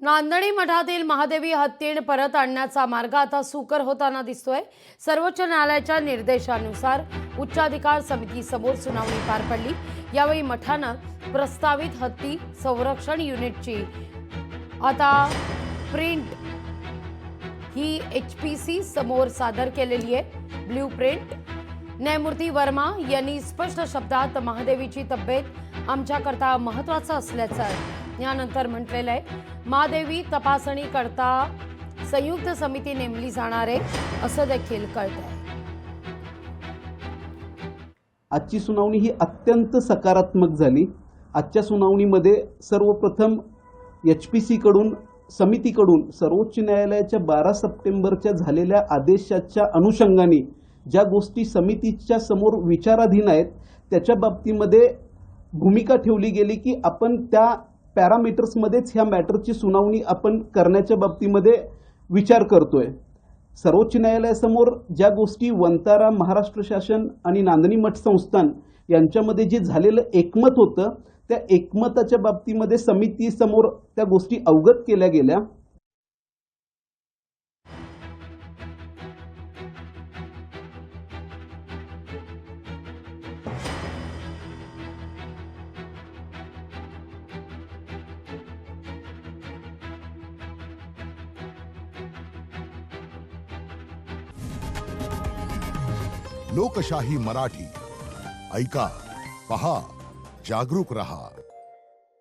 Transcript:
नांदणी मठातील महादेवी हत्तीण परत आणण्याचा मार्ग आता सुकर होताना दिसतोय। सर्वोच्च न्यायालयाच्या निर्देशानुसार उच्चाधिकार समितीसमोर सुनावणी पार पडली। यावेळी मठानं प्रस्तावित हत्ती संरक्षण युनिटची आता प्रिंट ही HPC समोर सादर केलेली आहे। ब्लू प्रिंट न्यायमूर्ती वर्मा यांनी स्पष्ट शब्दात महादेवीची तब्येत आमच्याकरता महत्त्वाचं असल्याचं यानंतर म्हटलेलं आहे। महादेवी तपासणी करता संयुक्त समिती नेमली जाणार आहे असं देखील कळतंय। आजची सुनावणी ही अत्यंत सकारात्मक झाली। आजच्या सुनावणीमध्ये सर्वप्रथम HPC कडून समितीकडून सर्वोच्च न्यायालयाच्या 12 सप्टेंबरच्या झालेल्या आदेशाच्या अनुषंगाने ज्या गोष्टी समितीच्या समोर विचाराधीन आहेत त्याच्या बाबतीमध्ये भूमिका ठेवली गेली की आपण त्या पॅरामीटर्समध्येच ह्या मॅटरची सुनावणी आपण करण्याच्या बाबतीमध्ये विचार करतोय। सर्वोच्च न्यायालयासमोर ज्या गोष्टी वंतारा महाराष्ट्र शासन आणि नांदणी मठ संस्थान यांच्यामध्ये जे झालेलं एकमत होतं त्या एकमताच्या बाबतीमध्ये समिती समोर त्या गोष्टी अवगत केल्या गेल्या। लोकशाही मराठी ऐका, पहा, जागरूक रहा।